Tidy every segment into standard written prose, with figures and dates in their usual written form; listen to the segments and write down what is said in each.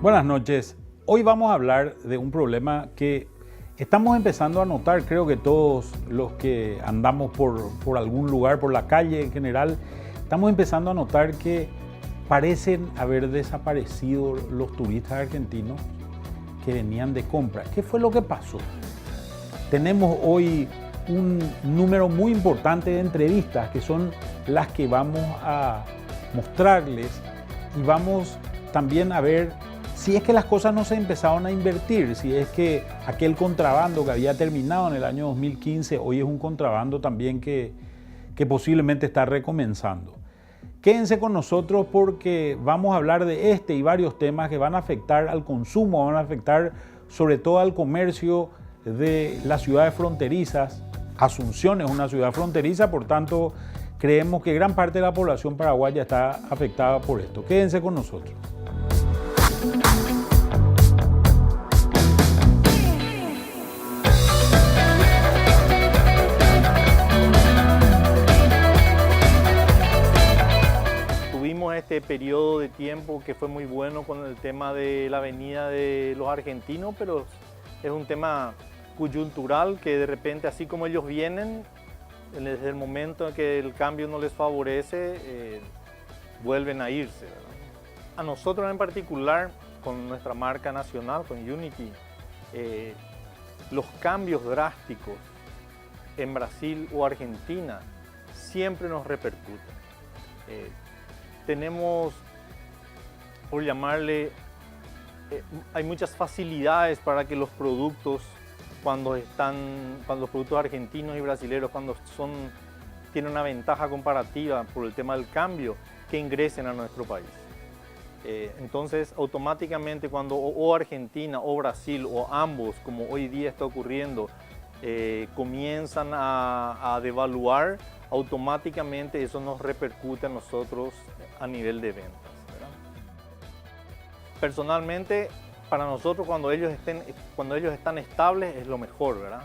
Buenas noches. Hoy vamos a hablar de un problema que estamos empezando a notar, creo que todos los que andamos por algún lugar, por la calle en general, estamos empezando a notar que parecen haber desaparecido los turistas argentinos que venían de compra. ¿Qué fue lo que pasó? Tenemos hoy un número muy importante de entrevistas que son las que vamos a mostrarles y vamos también a ver si es que las cosas no se empezaron a invertir, si es que aquel contrabando que había terminado en el año 2015 hoy es un contrabando también que posiblemente está recomenzando. Quédense con nosotros porque vamos a hablar de este y varios temas que van a afectar al consumo, van a afectar sobre todo al comercio de las ciudades fronterizas. Asunción es una ciudad fronteriza, por tanto creemos que gran parte de la población paraguaya está afectada por esto. Quédense con nosotros. Este periodo de tiempo que fue muy bueno con el tema de la venida de los argentinos, pero es un tema coyuntural que de repente, así como ellos vienen, desde el momento en que el cambio no les favorece, vuelven a irse, ¿verdad? A nosotros en particular, con nuestra marca nacional, con Unity, los cambios drásticos en Brasil o Argentina siempre nos repercuten. Tenemos, por llamarle, hay muchas facilidades para que los productos, cuando los productos argentinos y brasileños, tienen una ventaja comparativa por el tema del cambio, que ingresen a nuestro país. Entonces, automáticamente cuando o Argentina o Brasil o ambos, como hoy día está ocurriendo, comienzan a devaluar, automáticamente eso nos repercute a nosotros a nivel de ventas, ¿verdad? Personalmente, para nosotros cuando ellos están estables es lo mejor, ¿verdad?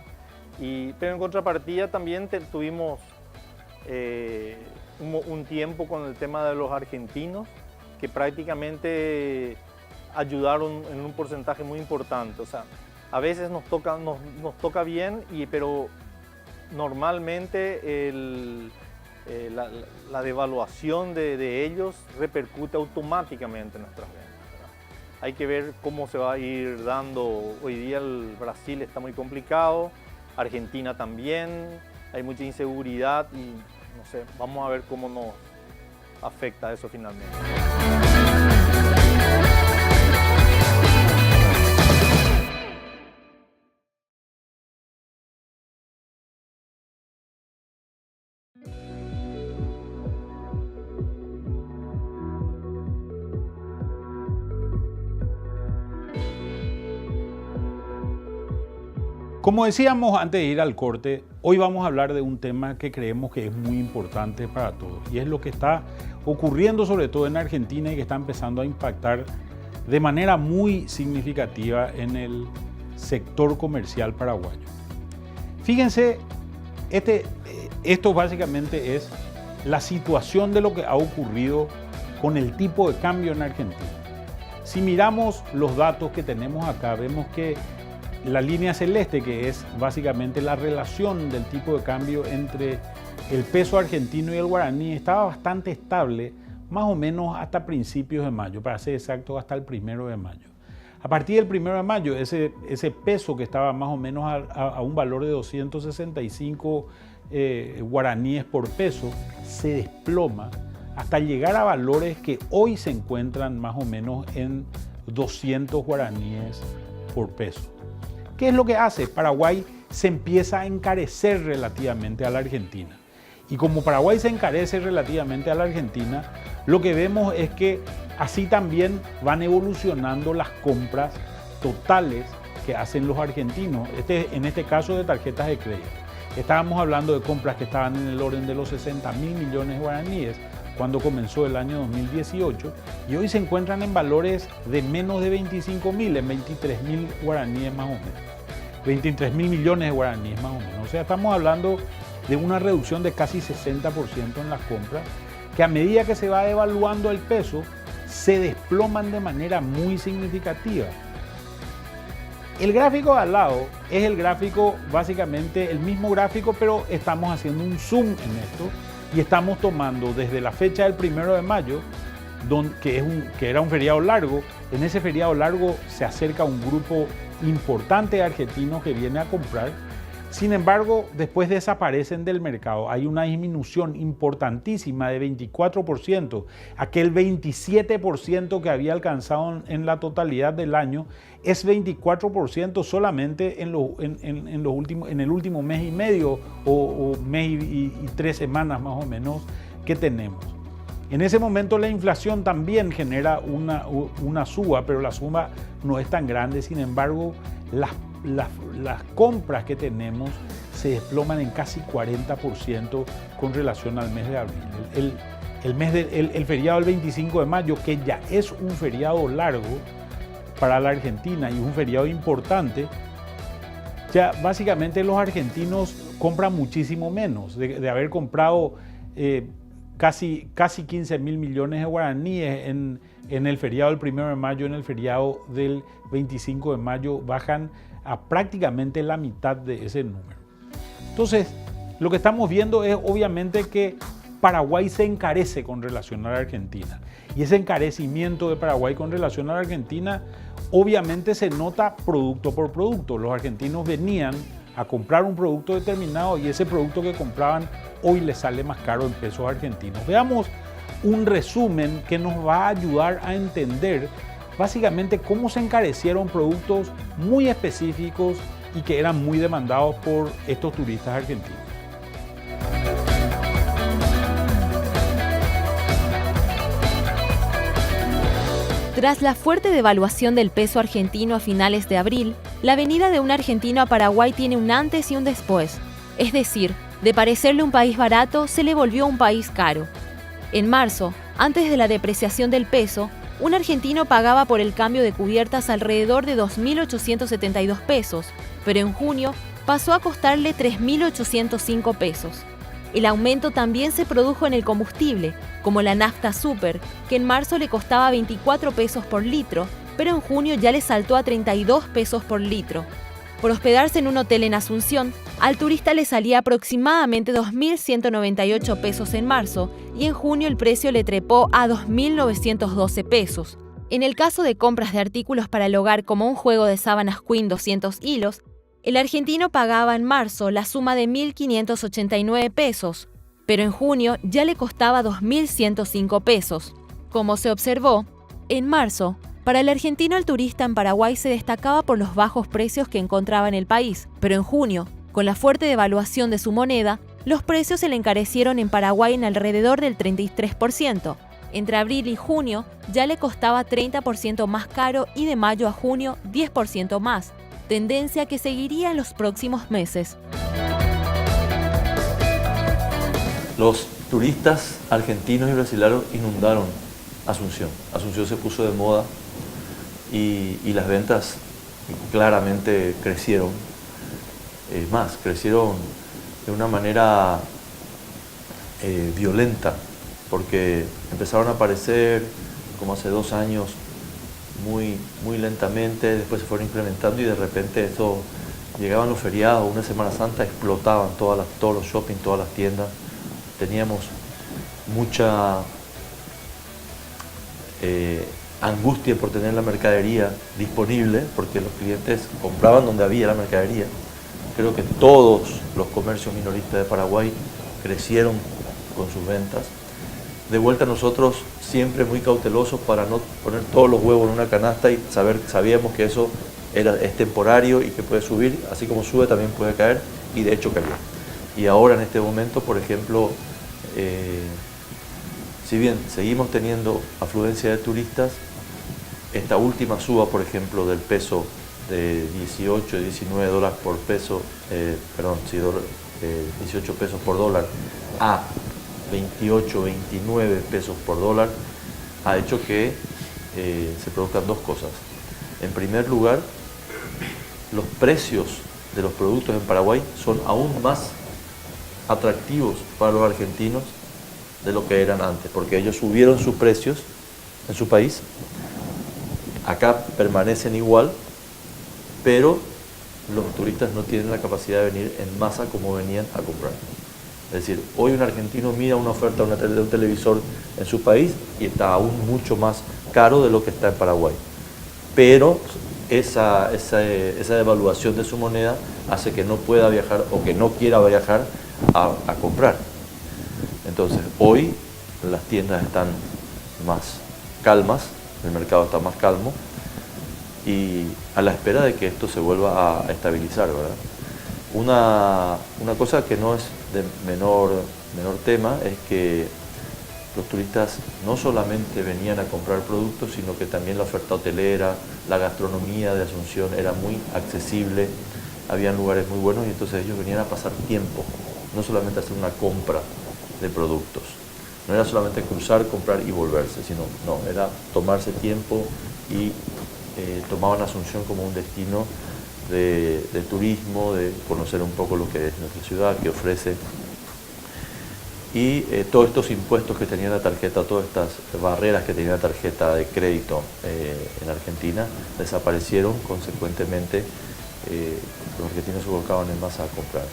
Pero en contrapartida también tuvimos un tiempo con el tema de los argentinos que prácticamente ayudaron en un porcentaje muy importante. O sea, a veces nos toca bien, pero normalmente la devaluación de ellos repercute automáticamente en nuestras ventas, ¿verdad? Hay que ver cómo se va a ir dando. Hoy día el Brasil está muy complicado, Argentina también, hay mucha inseguridad y no sé, vamos a ver cómo nos afecta eso finalmente. Como decíamos antes de ir al corte, hoy vamos a hablar de un tema que creemos que es muy importante para todos y es lo que está ocurriendo sobre todo en Argentina y que está empezando a impactar de manera muy significativa en el sector comercial paraguayo. Fíjense, esto básicamente es la situación de lo que ha ocurrido con el tipo de cambio en Argentina. Si miramos los datos que tenemos acá, vemos que la línea celeste, que es básicamente la relación del tipo de cambio entre el peso argentino y el guaraní, estaba bastante estable, más o menos hasta principios de mayo, para ser exacto, hasta el 1 de mayo. A partir del 1 de mayo, ese peso que estaba más o menos a un valor de 265 guaraníes por peso, se desploma hasta llegar a valores que hoy se encuentran más o menos en 200 guaraníes por peso. ¿Qué es lo que hace? Paraguay se empieza a encarecer relativamente a la Argentina. Y como Paraguay se encarece relativamente a la Argentina, lo que vemos es que así también van evolucionando las compras totales que hacen los argentinos, en este caso de tarjetas de crédito. Estábamos hablando de compras que estaban en el orden de los 60.000 millones de guaraníes cuando comenzó el año 2018 y hoy se encuentran en valores de menos de 25.000, en 23.000 guaraníes más o menos. 23.000 millones de guaraníes más o menos. O sea, estamos hablando de una reducción de casi 60% en las compras, que a medida que se va devaluando el peso, se desploman de manera muy significativa. El gráfico de al lado es el gráfico, básicamente el mismo gráfico, pero estamos haciendo un zoom en esto y estamos tomando desde la fecha del 1 de mayo, que era un feriado largo. En ese feriado largo se acerca un grupo importante de argentinos que viene a comprar. Sin embargo, después desaparecen del mercado. Hay una disminución importantísima de 24%. Aquel 27% que había alcanzado en la totalidad del año es 24% solamente en el último mes y medio o mes y 3 semanas más o menos que tenemos. En ese momento la inflación también genera una suba, pero la suba no es tan grande. Sin embargo, las compras que tenemos se desploman en casi 40% con relación al mes de abril. El feriado del 25 de mayo, que ya es un feriado largo para la Argentina y un feriado importante, ya básicamente los argentinos compran muchísimo menos. De haber comprado casi 15 mil millones de guaraníes en el feriado del 1 de mayo, en el feriado del 25 de mayo bajan a prácticamente la mitad de ese número. Entonces, lo que estamos viendo es obviamente que Paraguay se encarece con relación a la Argentina. Y ese encarecimiento de Paraguay con relación a la Argentina obviamente se nota producto por producto. Los argentinos venían a comprar un producto determinado y ese producto que compraban hoy les sale más caro en pesos argentinos. Veamos un resumen que nos va a ayudar a entender básicamente cómo se encarecieron productos muy específicos y que eran muy demandados por estos turistas argentinos. Tras la fuerte devaluación del peso argentino a finales de abril, la venida de un argentino a Paraguay tiene un antes y un después. Es decir, de parecerle un país barato, se le volvió un país caro. En marzo, antes de la depreciación del peso, un argentino pagaba por el cambio de cubiertas alrededor de 2.872 pesos, pero en junio pasó a costarle 3.805 pesos. El aumento también se produjo en el combustible, como la nafta super, que en marzo le costaba 24 pesos por litro, pero en junio ya le saltó a 32 pesos por litro. Por hospedarse en un hotel en Asunción, al turista le salía aproximadamente 2.198 pesos en marzo y en junio el precio le trepó a 2.912 pesos. En el caso de compras de artículos para el hogar como un juego de sábanas Queen 200 hilos, el argentino pagaba en marzo la suma de 1.589 pesos, pero en junio ya le costaba 2.105 pesos. Como se observó, en marzo, para el argentino el turista en Paraguay se destacaba por los bajos precios que encontraba en el país, pero en junio, con la fuerte devaluación de su moneda, los precios se le encarecieron en Paraguay en alrededor del 33%. Entre abril y junio ya le costaba 30% más caro y de mayo a junio 10% más, tendencia que seguiría en los próximos meses. Los turistas argentinos y brasileños inundaron Asunción. Asunción se puso de moda y las ventas claramente crecieron. Es más, crecieron de una manera violenta, porque empezaron a aparecer como hace 2 años muy lentamente, después se fueron incrementando y de repente llegaban los feriados, una Semana Santa, explotaban todos los shopping, todas las tiendas. Teníamos mucha angustia por tener la mercadería disponible, porque los clientes compraban donde había la mercadería. Creo que todos los comercios minoristas de Paraguay crecieron con sus ventas. De vuelta nosotros siempre muy cautelosos para no poner todos los huevos en una canasta y sabíamos que eso es temporario y que puede subir, así como sube también puede caer, y de hecho cayó. Y ahora en este momento, por ejemplo, si bien seguimos teniendo afluencia de turistas, esta última suba, por ejemplo, del peso de 18, 19 dólares por peso, 18 pesos por dólar a 28, 29 pesos por dólar, ha hecho que se produzcan 2 cosas. En primer lugar, los precios de los productos en Paraguay son aún más atractivos para los argentinos de lo que eran antes, porque ellos subieron sus precios en su país. Acá permanecen igual, pero los turistas no tienen la capacidad de venir en masa como venían a comprar. Es decir, hoy un argentino mira una oferta de un televisor en su país y está aún mucho más caro de lo que está en Paraguay. Pero esa devaluación de su moneda hace que no pueda viajar o que no quiera viajar a comprar. Entonces, hoy las tiendas están más calmas, el mercado está más calmo y a la espera de que esto se vuelva a estabilizar, ¿verdad? Una cosa que no es de menor tema es que los turistas no solamente venían a comprar productos, sino que también la oferta hotelera, la gastronomía de Asunción era muy accesible, habían lugares muy buenos y entonces ellos venían a pasar tiempo, no solamente a hacer una compra de productos. No era solamente cruzar, comprar y volverse, sino era tomarse tiempo y tomaban Asunción como un destino de turismo, de conocer un poco lo que es nuestra ciudad, que ofrece. Y todos estos impuestos que tenía la tarjeta, todas estas barreras que tenía la tarjeta de crédito en Argentina desaparecieron, consecuentemente los argentinos se volcaban en masa a comprar.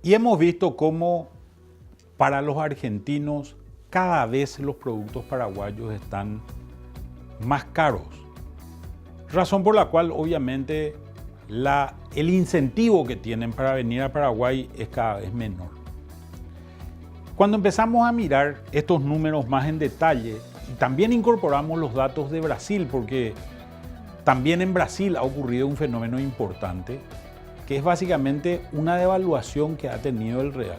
Y hemos visto cómo para los argentinos cada vez los productos paraguayos están más caros. Razón por la cual obviamente el incentivo que tienen para venir a Paraguay es cada vez menor. Cuando empezamos a mirar estos números más en detalle, y también incorporamos los datos de Brasil, porque también en Brasil ha ocurrido un fenómeno importante, que es básicamente una devaluación que ha tenido el real.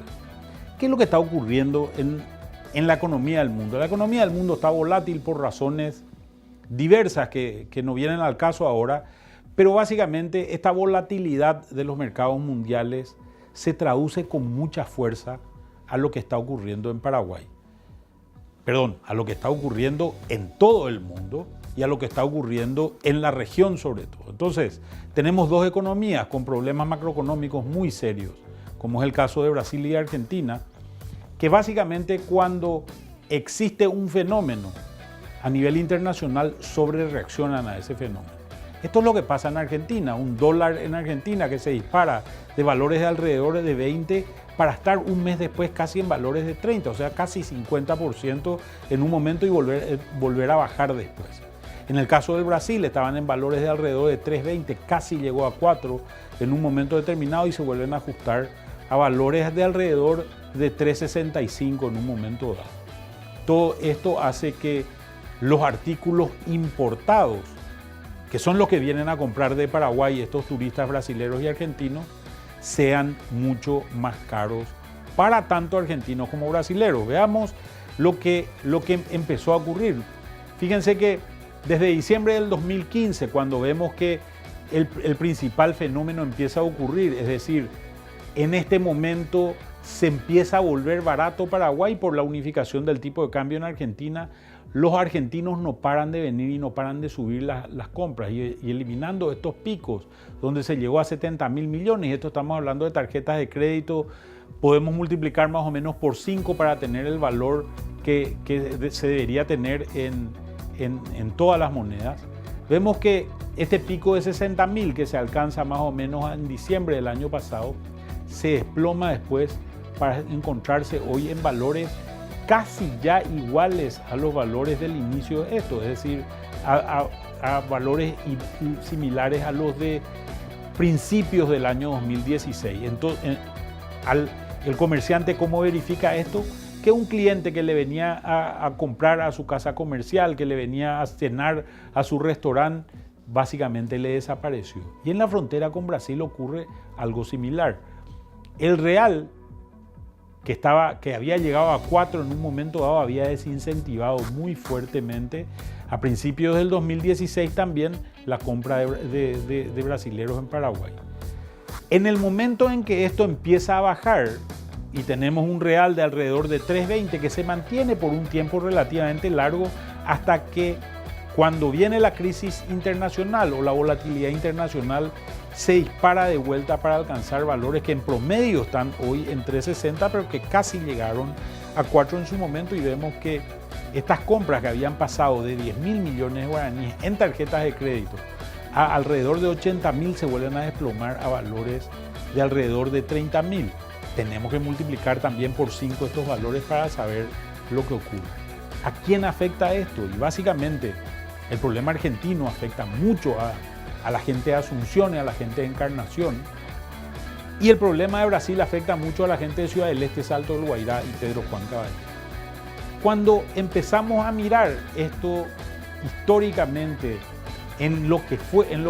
¿Qué es lo que está ocurriendo en la economía del mundo? La economía del mundo está volátil por razones diversas que no vienen al caso ahora, pero básicamente esta volatilidad de los mercados mundiales se traduce con mucha fuerza a lo que está ocurriendo en Paraguay. Perdón, a lo que está ocurriendo en todo el mundo y a lo que está ocurriendo en la región sobre todo. Entonces, tenemos dos economías con problemas macroeconómicos muy serios, como es el caso de Brasil y Argentina, que básicamente cuando existe un fenómeno a nivel internacional sobrereaccionan a ese fenómeno. Esto es lo que pasa en Argentina, un dólar en Argentina que se dispara de valores de alrededor de 20 para estar un mes después casi en valores de 30, o sea, casi 50% en un momento y volver a bajar después. En el caso del Brasil estaban en valores de alrededor de 3.20, casi llegó a 4 en un momento determinado y se vuelven a ajustar a valores de alrededor de 3.65 en un momento dado. Todo esto hace que los artículos importados, que son los que vienen a comprar de Paraguay estos turistas brasileños y argentinos, sean mucho más caros para tanto argentinos como brasileños. Veamos lo que empezó a ocurrir. Fíjense que desde diciembre del 2015, cuando vemos que el principal fenómeno empieza a ocurrir, es decir, en este momento se empieza a volver barato Paraguay por la unificación del tipo de cambio en Argentina, los argentinos no paran de venir y no paran de subir las compras y eliminando estos picos donde se llegó a 70.000 millones. Esto estamos hablando de tarjetas de crédito, podemos multiplicar más o menos por 5 para tener el valor que se debería tener en todas las monedas. Vemos que este pico de 60.000 que se alcanza más o menos en diciembre del año pasado se desploma después para encontrarse hoy en valores casi ya iguales a los valores del inicio de esto, es decir, a valores similares a los de principios del año 2016. Entonces, el comerciante, ¿cómo verifica esto? Que un cliente que le venía a comprar a su casa comercial, que le venía a cenar a su restaurante, básicamente le desapareció. Y en la frontera con Brasil ocurre algo similar. El real, que había llegado a 4 en un momento dado, había desincentivado muy fuertemente a principios del 2016 también la compra de brasileros en Paraguay. En el momento en que esto empieza a bajar, y tenemos un real de alrededor de 3.20 que se mantiene por un tiempo relativamente largo hasta que cuando viene la crisis internacional o la volatilidad internacional se dispara de vuelta para alcanzar valores que en promedio están hoy en 3.60 pero que casi llegaron a 4 en su momento, y vemos que estas compras que habían pasado de 10.000 millones de guaraníes en tarjetas de crédito a alrededor de 80.000 se vuelven a desplomar a valores de alrededor de 30.000. Tenemos que multiplicar también por 5 estos valores para saber lo que ocurre. ¿A quién afecta esto? Y básicamente el problema argentino afecta mucho a la gente de Asunción y a la gente de Encarnación. Y el problema de Brasil afecta mucho a la gente de Ciudad del Este, Salto del Guairá y Pedro Juan Caballero. Cuando empezamos a mirar esto históricamente en lo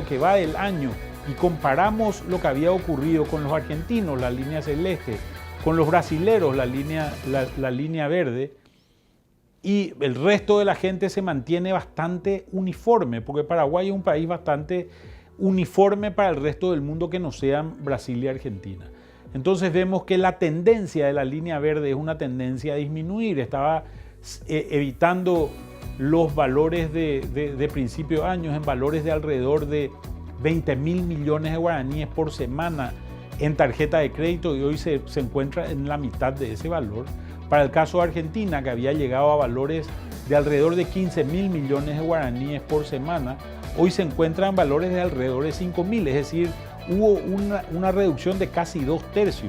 que va del año y comparamos lo que había ocurrido con los argentinos, la línea celeste, con los brasileros, la línea verde, y el resto de la gente se mantiene bastante uniforme, porque Paraguay es un país bastante uniforme para el resto del mundo que no sean Brasil y Argentina. Entonces vemos que la tendencia de la línea verde es una tendencia a disminuir. Estaba evitando los valores de principio de años en valores de alrededor de 20.000 millones de guaraníes por semana en tarjeta de crédito, y hoy se encuentra en la mitad de ese valor. Para el caso de Argentina, que había llegado a valores de alrededor de 15.000 millones de guaraníes por semana, hoy se encuentra en valores de alrededor de 5.000, es decir, hubo una reducción de casi 2/3,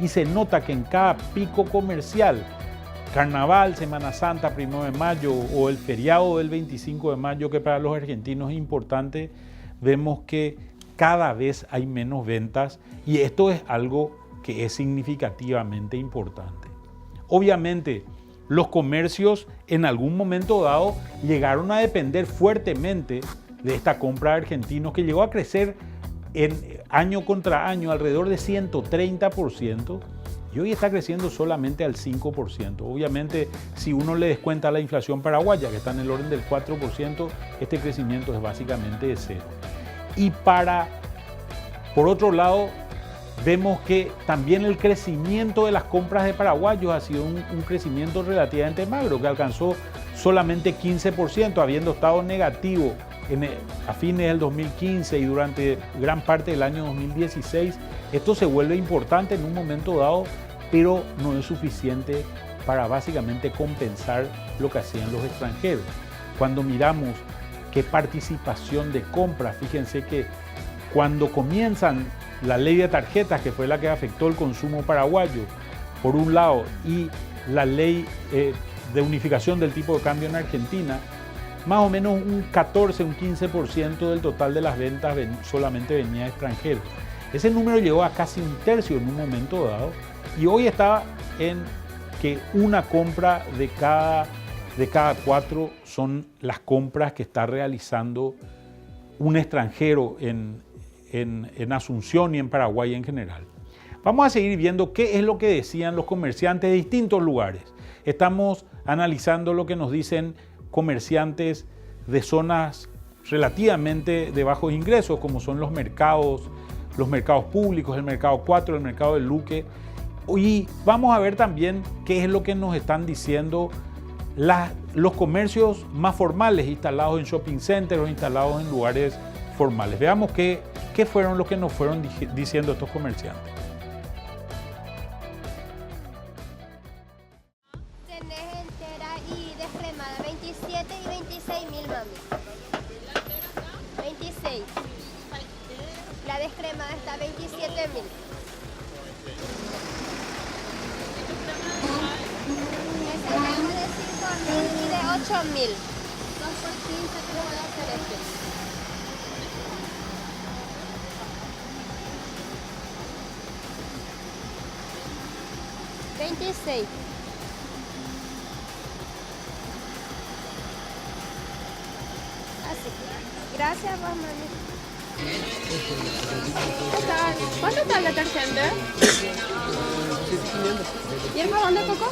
y se nota que en cada pico comercial, Carnaval, Semana Santa, 1 de mayo o el feriado del 25 de mayo, que para los argentinos es importante, vemos que cada vez hay menos ventas, y esto es algo que es significativamente importante. Obviamente, los comercios en algún momento dado llegaron a depender fuertemente de esta compra de argentinos, que llegó a crecer año contra año alrededor de 130%, y hoy está creciendo solamente al 5%. Obviamente, si uno le descuenta la inflación paraguaya, que está en el orden del 4%, este crecimiento es básicamente de cero. Y por otro lado, vemos que también el crecimiento de las compras de paraguayos ha sido un crecimiento relativamente magro, que alcanzó solamente 15%, habiendo estado negativo a fines del 2015 y durante gran parte del año 2016. Esto se vuelve importante en un momento dado, pero no es suficiente para básicamente compensar lo que hacían los extranjeros. Cuando miramos qué participación de compra, fíjense que cuando comienzan la ley de tarjetas, que fue la que afectó el consumo paraguayo, por un lado, y la ley de unificación del tipo de cambio en Argentina, más o menos un 14, un 15% del total de las ventas solamente venía de extranjeros. Ese número llegó a casi 1/3 en un momento dado, y hoy está en que una compra de cada 4 son las compras que está realizando un extranjero en Asunción y en Paraguay en general. Vamos a seguir viendo qué es lo que decían los comerciantes de distintos lugares. Estamos analizando lo que nos dicen comerciantes de zonas relativamente de bajos ingresos, como son los mercados públicos, el mercado 4, el mercado del Luque. Y vamos a ver también qué es lo que nos están diciendo los comercios más formales, instalados en shopping centers o instalados en lugares formales. Veamos qué fueron lo que nos fueron diciendo estos comerciantes. Tenés entera y descremada, 27 y 26 mil, mami. 26. La descremada está 27 mil. Ese grande de 5 mil y de 8 mil. 2 por 15 te voy a hacer este. 26. Así. Gracias, vos, mami. ¿Cuánto está el detergente? ¿Y el jabón de coco?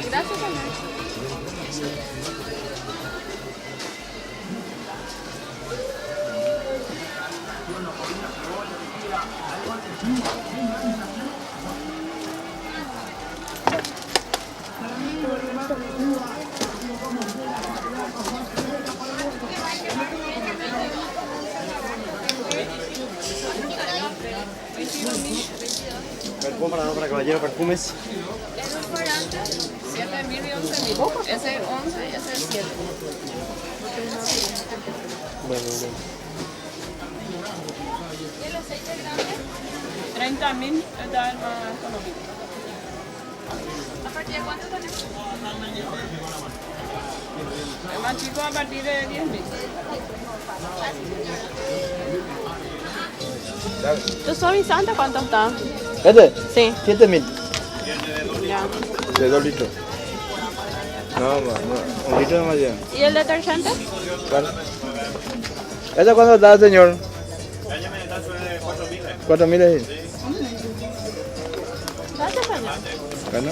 Gracias, señor. caballero perfumes. Es un cuadrante, 7.000 y 11.000. Ese es 11 y ese es 7. Bueno, bueno. ¿Y el aceite grande? 30.000, este es el más económico. ¿A partir de cuánto tenemos? El más chico a partir de 10.000. ¿Tu suavizante cuánto está? ¿Este? Sí. 7.000. Ya. De 2 litros. No, no, 1 litro de más ya. ¿Y el detergente? ¿Cuál? ¿Este cuánto está, señor? 4.000 es. Gracias, señor. Bueno.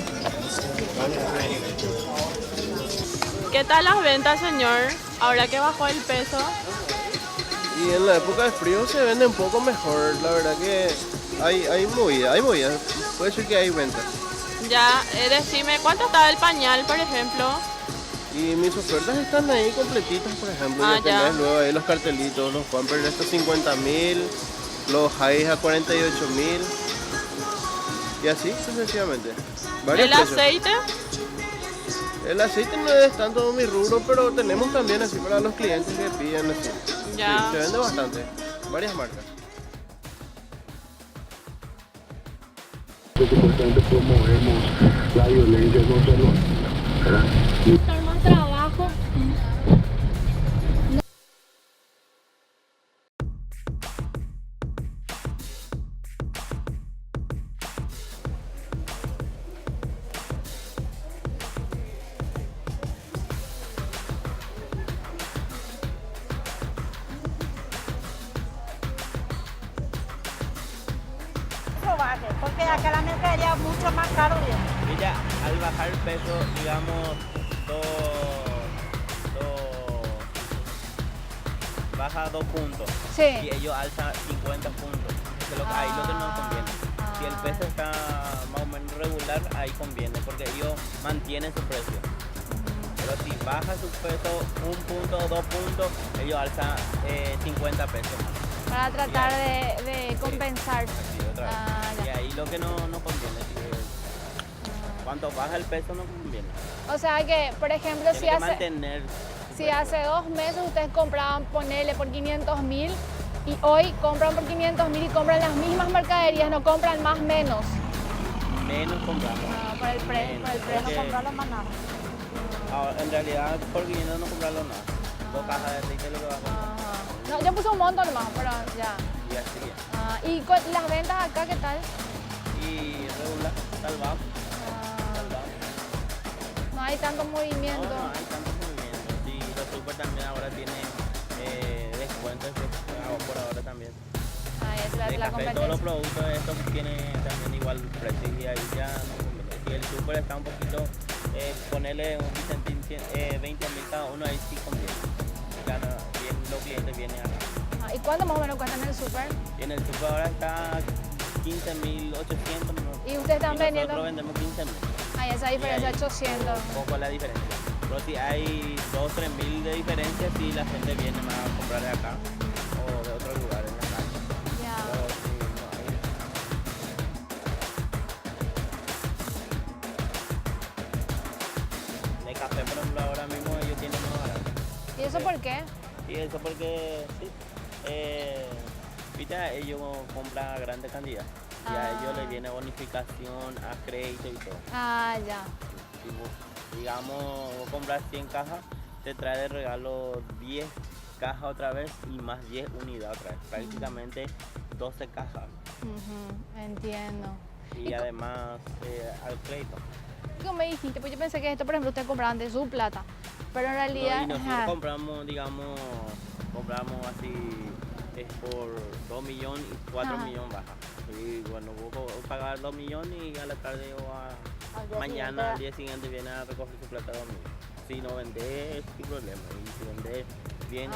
¿Qué tal las ventas, señor? Ahora que bajó el peso. Y en la época de frío se vende un poco mejor, la verdad que hay movidas, puede ser que hay ventas. Ya, decime, ¿cuánto está el pañal, por ejemplo? Y mis ofertas están ahí completitas, por ejemplo, Ah, ya ya. tenés luego ahí los cartelitos, los Pampers estos 50.000, los Highs a 48.000 y así sucesivamente. Varios ¿El precios. aceite? El aceite no es tanto mi rubro, pero tenemos también así para los clientes que piden así. Ya. Sí, se vende bastante, varias marcas. Supuestamente promovemos la violencia contra los, ¿verdad? Buscar más trabajo. Porque acá la mercadería es mucho más caro. Ella al bajar el peso, digamos, baja 2 puntos. Sí. Y ellos alzan 50 puntos. Eso es lo que, ahí lo que nos conviene. Si el peso está más o menos regular, ahí conviene, porque ellos mantienen su precio. Pero si baja su peso 1 punto o 2 puntos, ellos alzan 50 pesos más. Para tratar de compensar. Así, otra vez. Y ahí lo que no conviene. Cuanto baja el peso no conviene. O sea que, por ejemplo, Tiene que mantener. si hace 2 meses ustedes compraban, ponerle por 500.000 y hoy compran por 500.000 y compran las mismas mercaderías, no compran más menos. Menos compramos. Por el precio Porque- no comprarlo más nada. Ahora, en realidad, por 500 no comprarlo nada. 2 cajas de aceite es lo que va a comprar. No, yo puse un monto nomás, pero ya. Y así es. ¿Y las ventas acá qué tal? Y regular, salvamos. No hay tanto movimiento. No hay tanto movimiento. Sí, los super también ahora tienen descuentos por ahora también. Esa es la De café, competencia. todos los productos estos tienen también igual precio y ahí ya no conviene. Si el super está un poquito, ponerle un Vicentín 20.000 cada uno, ahí sí conviene. Gana bien, los clientes vienen acá. ¿Y cuánto más o menos cuesta en el super? Y en el super ahora está 15.800. ¿Y ustedes están vendiendo? Nosotros vendemos 15.000. Hay esa diferencia, 800. Un poco la diferencia. Pero si hay 2 o 3.000 de diferencia, si la gente viene más a comprar de acá o de otro lugar en la calle. Ya. Pero sí, no hay. De café, por ejemplo, ahora mismo ellos tienen más barato. ¿Y eso por qué? Y eso porque, sí, viste, ellos compran a grande cantidad. Y a ellos les viene bonificación, a crédito y todo. Ah, ya. Si vos, digamos, vos compras 100 cajas, te trae de regalo 10 cajas otra vez y más 10 unidades otra vez. Prácticamente 12 cajas. Entiendo. Y además al crédito. Como me dijiste, pues yo pensé que esto, por ejemplo, ustedes compraban de su plata. Pero en realidad. No, y nosotros compramos, digamos, compramos así es por 2 millones y 4 millones baja. Y bueno, vos pagar 2 millones y a la tarde o mañana, al día siguiente, viene a recoger su plata 2 millones. Si no vendés, sin problema. Y si vendés, viene.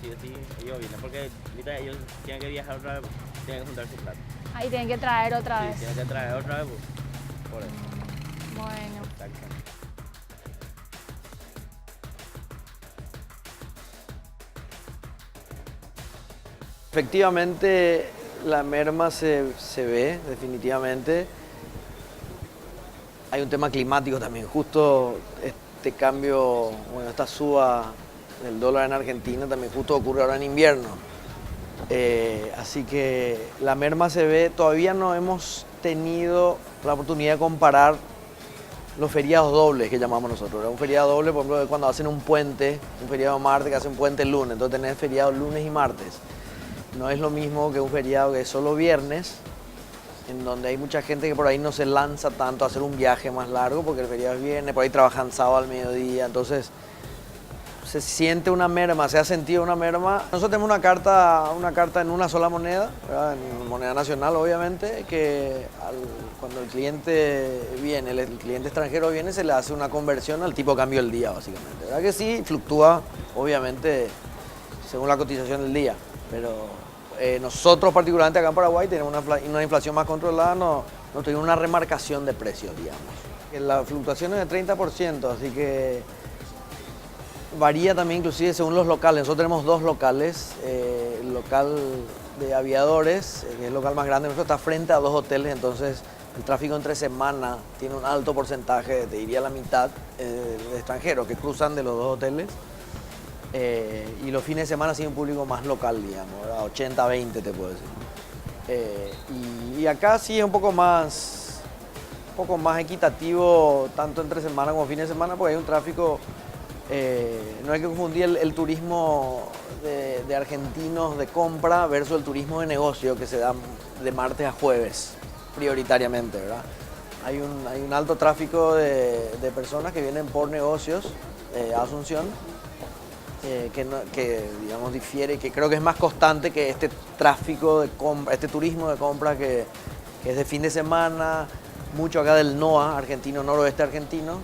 Sí, sí, ellos vienen. Porque ahorita ellos tienen que viajar otra vez, tienen que juntar su plata. Ahí tienen que traer otra vez. Sí, tienen que traer otra vez, por eso. Bueno. Exacto. Efectivamente, La merma se ve definitivamente. Hay un tema climático también. Justo este cambio, bueno, esta suba del dólar en Argentina también justo ocurre ahora en invierno. Así que la merma se ve. Todavía no hemos tenido la oportunidad de comparar los feriados dobles que llamamos nosotros. Un feriado doble, por ejemplo, es cuando hacen un puente, un feriado martes que hacen un puente el lunes, entonces tenés feriados lunes y martes. No es lo mismo que un feriado que es solo viernes, en donde hay mucha gente que por ahí no se lanza tanto a hacer un viaje más largo porque el feriado es viernes, por ahí trabajan sábado al mediodía, entonces se siente una merma, se ha sentido una merma. Nosotros tenemos una carta en una sola moneda, ¿verdad? En moneda nacional obviamente, que cuando el cliente viene, el cliente extranjero viene, se le hace una conversión al tipo de cambio del día básicamente. ¿Verdad que sí? Fluctúa obviamente según la cotización del día, pero nosotros particularmente acá en Paraguay tenemos una inflación más controlada, no tenemos una remarcación de precios, digamos. La fluctuación es de 30%, así que varía también inclusive según los locales. Nosotros tenemos dos locales, el local de aviadores, que es el local más grande, nosotros está frente a dos hoteles, entonces el tráfico entre semana tiene un alto porcentaje, te diría la mitad, de extranjeros que cruzan de los dos hoteles. Y los fines de semana sí un público más local, digamos, 80-20 te puedo decir. Y acá sí es un poco más equitativo, tanto entre semana como fines de semana, porque hay un tráfico. No hay que confundir el turismo de argentinos de compra versus el turismo de negocio que se da de martes a jueves, prioritariamente, ¿verdad? Hay un alto tráfico de personas que vienen por negocios a Asunción, que digamos difiere, que creo que es más constante que este tráfico de compra, este turismo de compra que es de fin de semana, mucho acá del NOA, argentino, noroeste argentino,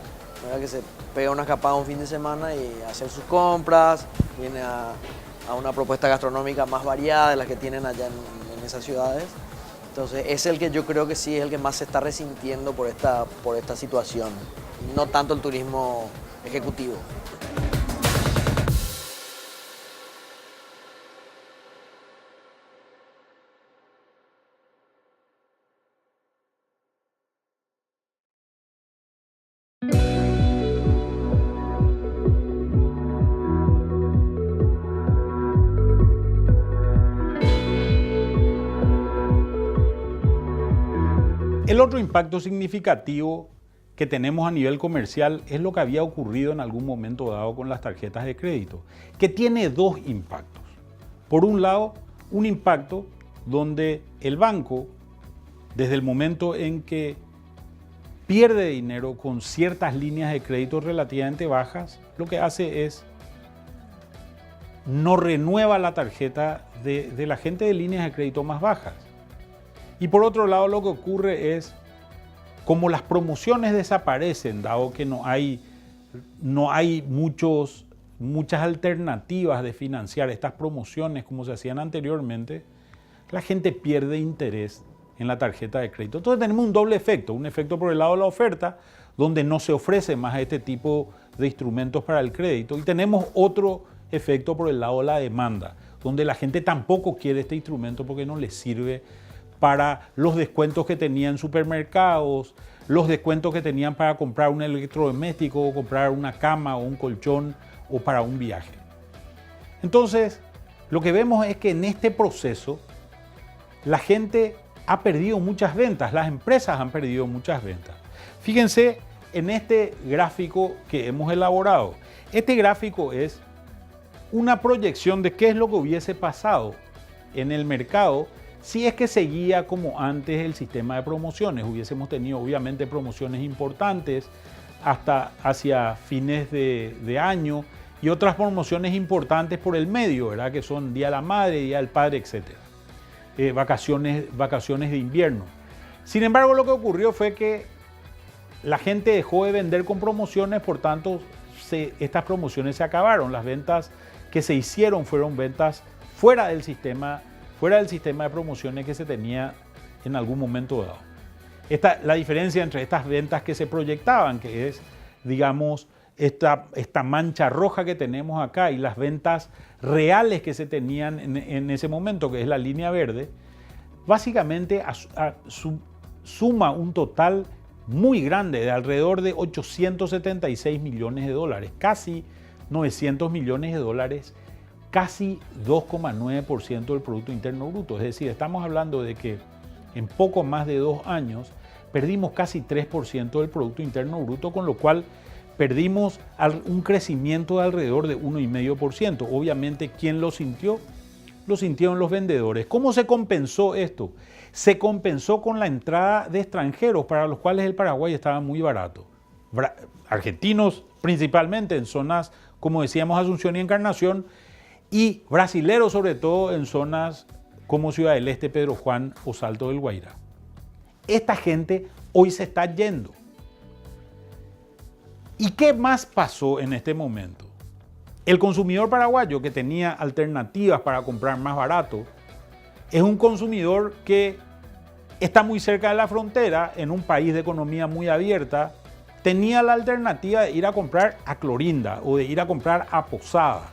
¿verdad? Que se pega una escapada un fin de semana y hacer sus compras, viene a una propuesta gastronómica más variada de las que tienen allá en esas ciudades. Entonces es el que yo creo que sí es el que más se está resintiendo por esta situación, no tanto el turismo ejecutivo. El otro impacto significativo que tenemos a nivel comercial es lo que había ocurrido en algún momento dado con las tarjetas de crédito, que tiene dos impactos. Por un lado, un impacto donde el banco, desde el momento en que pierde dinero con ciertas líneas de crédito relativamente bajas, lo que hace es no renueva la tarjeta de la gente de líneas de crédito más bajas. Y por otro lado, lo que ocurre es, como las promociones desaparecen, dado que no hay muchas alternativas de financiar estas promociones como se hacían anteriormente, la gente pierde interés en la tarjeta de crédito. Entonces tenemos un doble efecto, un efecto por el lado de la oferta, donde no se ofrece más este tipo de instrumentos para el crédito, y tenemos otro efecto por el lado de la demanda, donde la gente tampoco quiere este instrumento porque no le sirve para los descuentos que tenían en supermercados, los descuentos que tenían para comprar un electrodoméstico, o comprar una cama o un colchón o para un viaje. Entonces, lo que vemos es que en este proceso la gente ha perdido muchas ventas, las empresas han perdido muchas ventas. Fíjense en este gráfico que hemos elaborado. Este gráfico es una proyección de qué es lo que hubiese pasado en el mercado si es que seguía como antes el sistema de promociones. Hubiésemos tenido obviamente promociones importantes hasta hacia fines de año y otras promociones importantes por el medio, ¿verdad? Que son Día de la Madre, Día del Padre, etc. Vacaciones de invierno. Sin embargo, lo que ocurrió fue que la gente dejó de vender con promociones, por tanto, estas promociones se acabaron. Las ventas que se hicieron fueron ventas fuera del sistema de promociones que se tenía en algún momento dado. La diferencia entre estas ventas que se proyectaban, que es, digamos, esta mancha roja que tenemos acá, y las ventas reales que se tenían en ese momento, que es la línea verde, básicamente suma un total muy grande de alrededor de 876 millones de dólares, casi 900 millones de dólares, casi 2,9% del Producto Interno Bruto. Es decir, estamos hablando de que en poco más de 2 años perdimos casi 3% del Producto Interno Bruto, con lo cual perdimos un crecimiento de alrededor de 1,5%. Obviamente, ¿quién lo sintió? Lo sintieron los vendedores. ¿Cómo se compensó esto? Se compensó con la entrada de extranjeros para los cuales el Paraguay estaba muy barato. Argentinos principalmente en zonas, como decíamos, Asunción y Encarnación, y brasileros sobre todo en zonas como Ciudad del Este, Pedro Juan o Salto del Guairá. Esta gente hoy se está yendo. ¿Y qué más pasó en este momento? El consumidor paraguayo, que tenía alternativas para comprar más barato, es un consumidor que está muy cerca de la frontera, en un país de economía muy abierta, tenía la alternativa de ir a comprar a Clorinda o de ir a comprar a Posadas.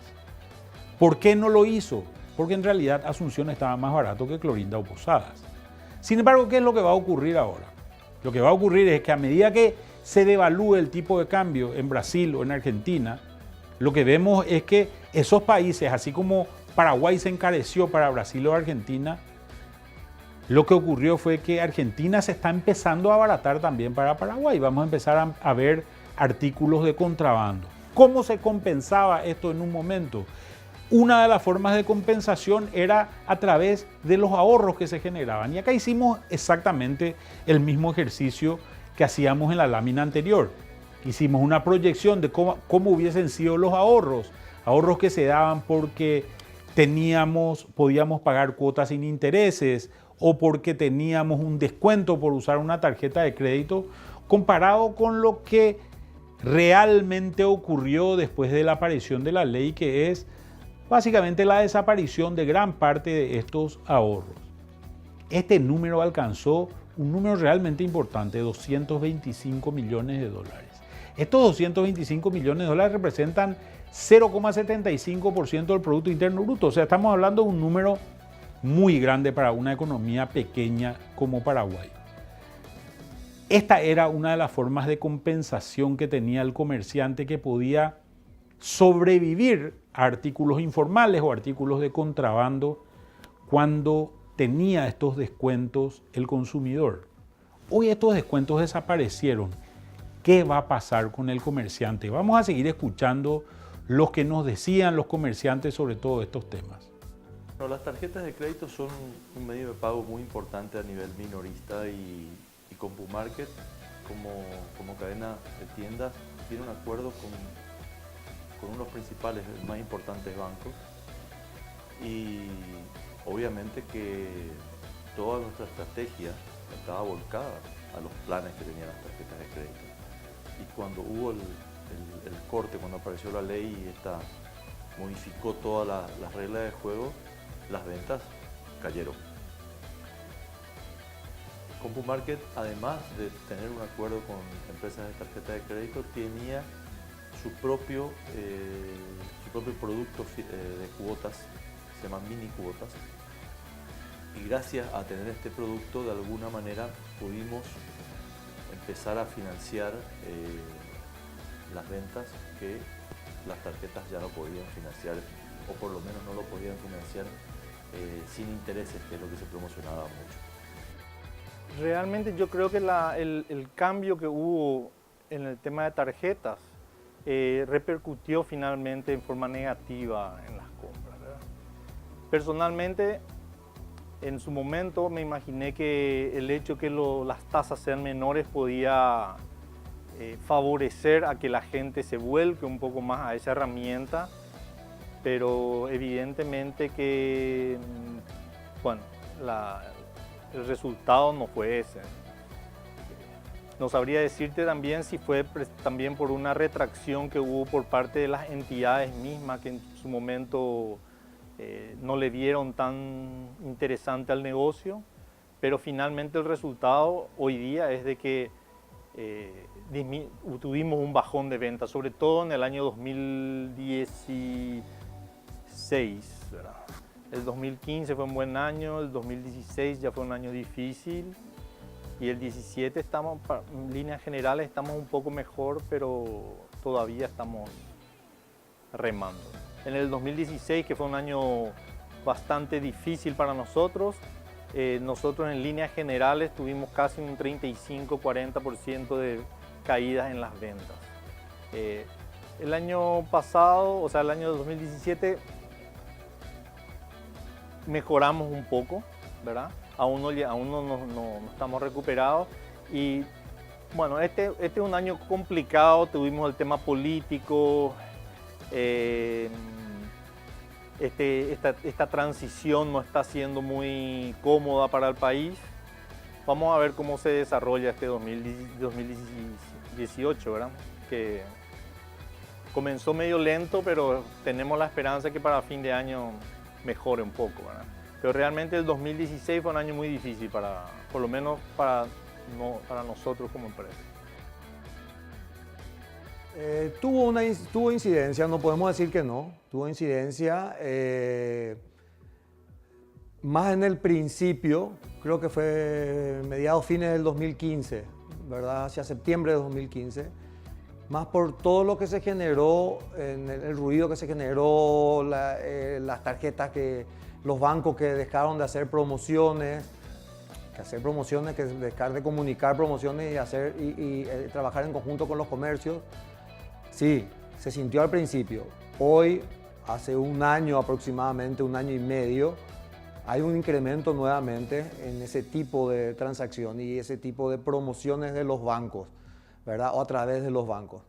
¿Por qué no lo hizo? Porque en realidad Asunción estaba más barato que Clorinda o Posadas. Sin embargo, ¿qué es lo que va a ocurrir ahora? Lo que va a ocurrir es que a medida que se devalúe el tipo de cambio en Brasil o en Argentina, lo que vemos es que esos países, así como Paraguay se encareció para Brasil o Argentina, lo que ocurrió fue que Argentina se está empezando a abaratar también para Paraguay. Vamos a empezar a ver artículos de contrabando. ¿Cómo se compensaba esto en un momento? Una de las formas de compensación era a través de los ahorros que se generaban. Y acá hicimos exactamente el mismo ejercicio que hacíamos en la lámina anterior. Hicimos una proyección de cómo hubiesen sido los ahorros que se daban porque podíamos pagar cuotas sin intereses o porque teníamos un descuento por usar una tarjeta de crédito, comparado con lo que realmente ocurrió después de la aparición de la ley, que es básicamente la desaparición de gran parte de estos ahorros. Este número alcanzó un número realmente importante, 225 millones de dólares. Estos 225 millones de dólares representan 0,75% del Producto Interno Bruto. O sea, estamos hablando de un número muy grande para una economía pequeña como Paraguay. Esta era una de las formas de compensación que tenía el comerciante, que podía sobrevivir a artículos informales o artículos de contrabando cuando tenía estos descuentos el consumidor. Hoy estos descuentos desaparecieron. ¿Qué va a pasar con el comerciante? Vamos a seguir escuchando lo que nos decían los comerciantes sobre todos estos temas. Bueno, las tarjetas de crédito son un medio de pago muy importante a nivel minorista y CompuMarket, como cadena de tiendas, tiene un acuerdo con uno de los principales, más importantes bancos, y obviamente que toda nuestra estrategia estaba volcada a los planes que tenían las tarjetas de crédito. Y cuando hubo el corte, cuando apareció la ley y esta modificó todas las reglas de juego, las ventas cayeron. CompuMarket, además de tener un acuerdo con empresas de tarjeta de crédito, tenía su propio producto de cuotas, se llaman mini cuotas, y gracias a tener este producto de alguna manera pudimos empezar a financiar las ventas que las tarjetas ya no podían financiar, o por lo menos no lo podían financiar sin intereses, que es lo que se promocionaba mucho. Realmente yo creo que el cambio que hubo en el tema de tarjetas repercutió finalmente en forma negativa en las compras, ¿verdad? Personalmente, en su momento me imaginé que el hecho que las tasas sean menores podía favorecer a que la gente se vuelque un poco más a esa herramienta, pero evidentemente que, bueno, el resultado no fue ese. No sabría decirte también si fue también por una retracción que hubo por parte de las entidades mismas que en su momento no le dieron tan interesante al negocio, pero finalmente el resultado hoy día es de que tuvimos un bajón de ventas, sobre todo en el año 2016, ¿verdad? El 2015 fue un buen año, el 2016 ya fue un año difícil y el 17 estamos, en líneas generales, estamos un poco mejor, pero todavía estamos remando. En el 2016, que fue un año bastante difícil para nosotros, nosotros en líneas generales tuvimos casi un 35-40% de caídas en las ventas. El año pasado, o sea, el año 2017, mejoramos un poco, ¿verdad? Aún no estamos recuperados y bueno, este es un año complicado, tuvimos el tema político, esta transición no está siendo muy cómoda para el país. Vamos a ver cómo se desarrolla este 2018, ¿verdad? Que comenzó medio lento, pero tenemos la esperanza que para fin de año mejore un poco, ¿verdad? Pero realmente el 2016 fue un año muy difícil, por lo menos para nosotros como empresa. Tuvo incidencia, no podemos decir que no, tuvo incidencia. Más en el principio, creo que fue mediados, fines del 2015, ¿verdad? Hacia septiembre de 2015. Más por todo lo que se generó, el ruido que se generó, las tarjetas los bancos que dejaron de hacer promociones, que dejar de comunicar promociones y trabajar en conjunto con los comercios. Sí, se sintió al principio. Hoy, hace un año aproximadamente, un año y medio, hay un incremento nuevamente en ese tipo de transacción y ese tipo de promociones de los bancos, ¿verdad? O a través de los bancos.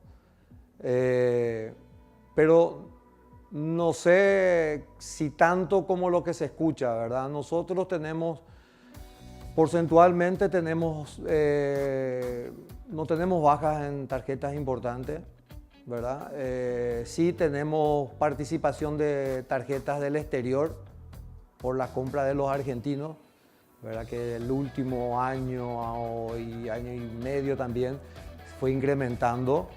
Pero no sé si tanto como lo que se escucha, ¿verdad? Nosotros porcentualmente no tenemos bajas en tarjetas importantes, ¿verdad? Sí tenemos participación de tarjetas del exterior por la compra de los argentinos, ¿verdad? Que el último año y año y medio también fue incrementando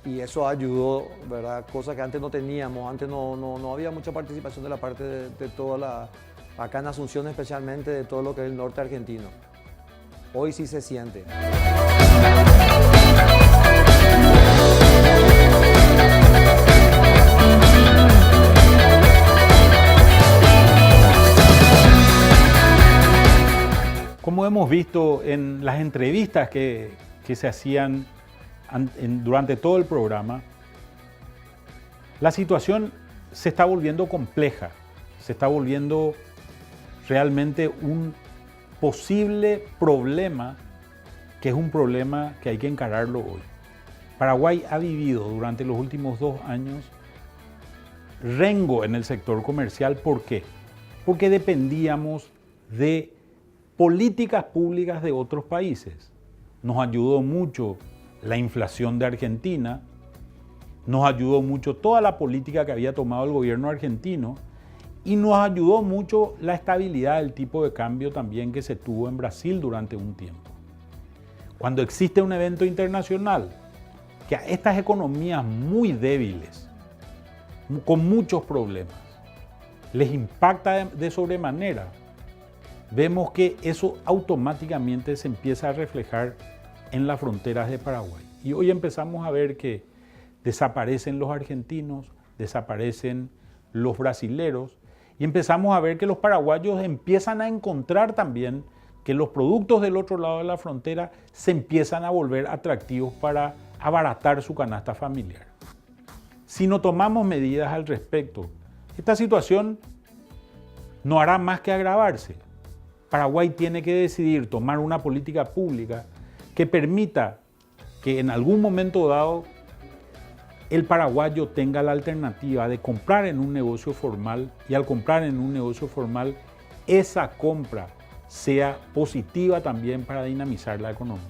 y eso ayudó, ¿verdad? Cosa que antes no teníamos, antes no había mucha participación de la parte de toda acá en Asunción especialmente, de todo lo que es el norte argentino. Hoy sí se siente. Como hemos visto en las entrevistas que se hacían durante todo el programa, la situación se está volviendo compleja, se está volviendo realmente un posible problema, que es un problema que hay que encararlo hoy. Paraguay ha vivido durante los últimos 2 años rengo en el sector comercial. ¿Por qué? Porque dependíamos de políticas públicas de otros países. Nos ayudó mucho la inflación de Argentina, nos ayudó mucho toda la política que había tomado el gobierno argentino y nos ayudó mucho la estabilidad del tipo de cambio también que se tuvo en Brasil durante un tiempo. Cuando existe un evento internacional que a estas economías muy débiles, con muchos problemas, les impacta de sobremanera, vemos que eso automáticamente se empieza a reflejar en las fronteras de Paraguay. Y hoy empezamos a ver que desaparecen los argentinos, desaparecen los brasileros y empezamos a ver que los paraguayos empiezan a encontrar también que los productos del otro lado de la frontera se empiezan a volver atractivos para abaratar su canasta familiar. Si no tomamos medidas al respecto, esta situación no hará más que agravarse. Paraguay tiene que decidir tomar una política pública que permita que en algún momento dado el paraguayo tenga la alternativa de comprar en un negocio formal y al comprar en un negocio formal esa compra sea positiva también para dinamizar la economía.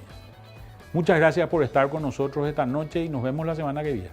Muchas gracias por estar con nosotros esta noche y nos vemos la semana que viene.